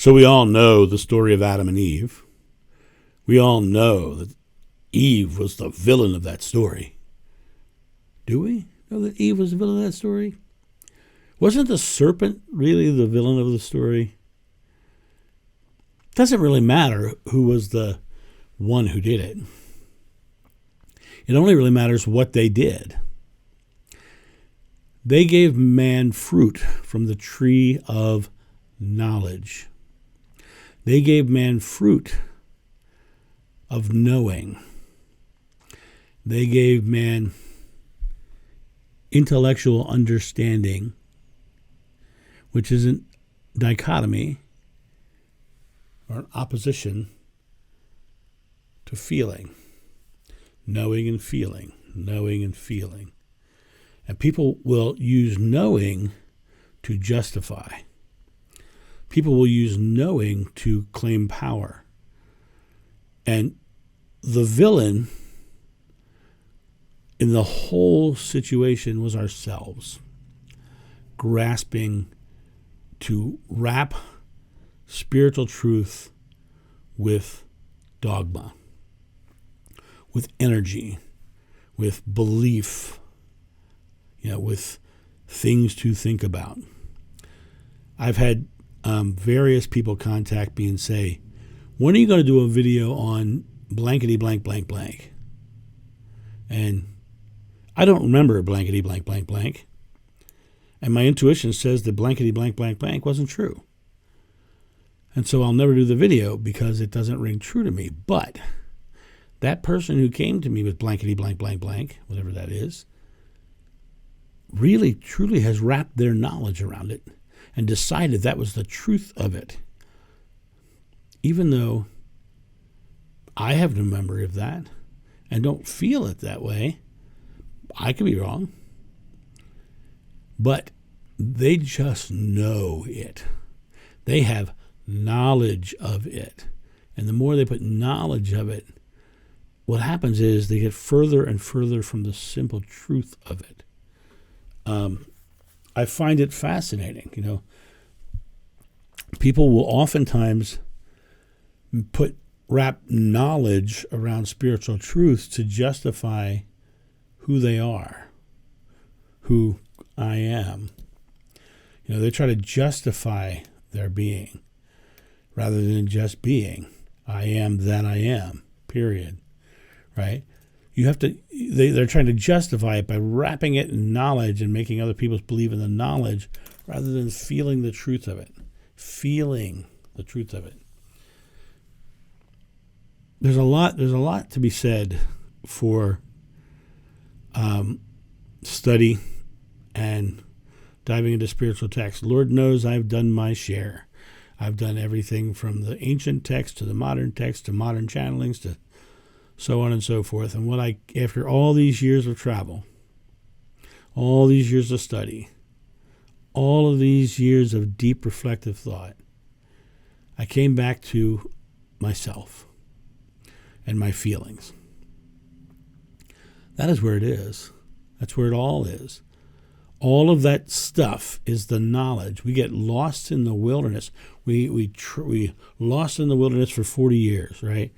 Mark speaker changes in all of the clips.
Speaker 1: So we all know the story of Adam and Eve. We all know that Eve was the villain of that story. Do we know that Eve was the villain of that story? Wasn't the serpent really the villain of the story? It doesn't really matter who was the one who did it. It only really matters what they did. They gave man fruit from the tree of knowledge. They gave man fruit of knowing. They gave man intellectual understanding, which isn't dichotomy or an opposition to feeling. Knowing and feeling, knowing and feeling. And people will use knowing to justify. People will use knowing to claim power. And the villain in the whole situation was ourselves, grasping to wrap spiritual truth with dogma, with energy, with belief, with things to think about. I've had various people contact me and say, when are you going to do a video on blankety blank blank blank? And I don't remember blankety blank blank blank. And my intuition says that blankety blank blank blank wasn't true. And so I'll never do the video because it doesn't ring true to me. But that person who came to me with blankety blank blank blank, whatever that is, really truly has wrapped their knowledge around it and decided that was the truth of it. Even though I have no memory of that and don't feel it that way, I could be wrong. But they just know it. They have knowledge of it. And the more they put knowledge of it, what happens is they get further and further from the simple truth of it. I find it fascinating. People will oftentimes wrap knowledge around spiritual truth to justify who they are, who I am. They try to justify their being rather than just being. I am that I am, period. Right? You have to. They're trying to justify it by wrapping it in knowledge and making other people believe in the knowledge rather than feeling the truth of it. Feeling the truth of it. There's a lot to be said for study and diving into spiritual texts. Lord knows I've done my share. I've done everything from the ancient text to the modern text to modern channelings to so on and so forth. And after all these years of travel, all these years of study, all of these years of deep reflective thought, I came back to myself and my feelings. That is where it is. That's where it all is. All of that stuff is the knowledge. We get lost in the wilderness. We lost in the wilderness for 40 years, right?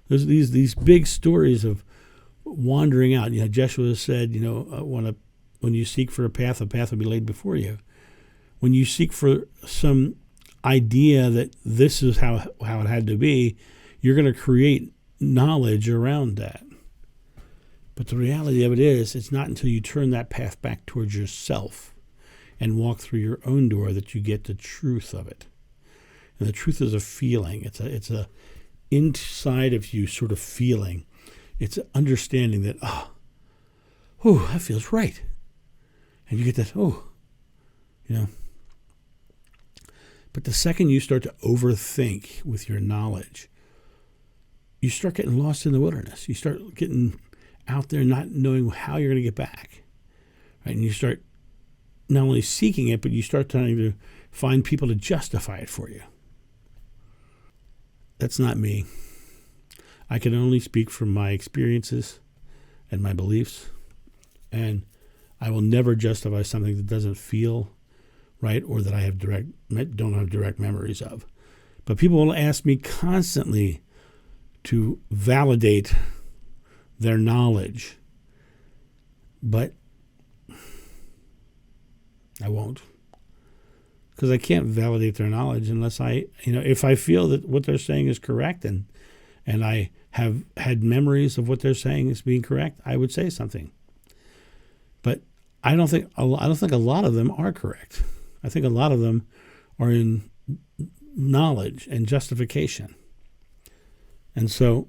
Speaker 1: There's these big stories of wandering out. Joshua said, when you seek for a path will be laid before you. When you seek for some idea that this is how it had to be, you're going to create knowledge around that. But the reality of it is, it's not until you turn that path back towards yourself and walk through your own door that you get the truth of it. And the truth is a feeling. It's a inside of you sort of feeling. It's an understanding that, that feels right. And you get that, But the second you start to overthink with your knowledge, you start getting lost in the wilderness. You start getting out there not knowing how you're going to get back. Right? And you start not only seeking it, but you start trying to find people to justify it for you. That's not me. I can only speak from my experiences and my beliefs. And I will never justify something that doesn't feel right? Or that I don't have direct memories of. But people will ask me constantly to validate their knowledge, but I won't, because I can't validate their knowledge unless if I feel that what they're saying is correct and I have had memories of what they're saying is being correct, I would say something. But I don't think a lot of them are correct. I think a lot of them are in knowledge and justification. And so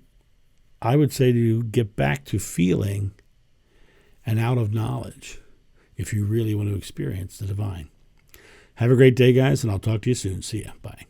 Speaker 1: I would say to you, get back to feeling and out of knowledge if you really want to experience the divine. Have a great day, guys, and I'll talk to you soon. See ya. Bye.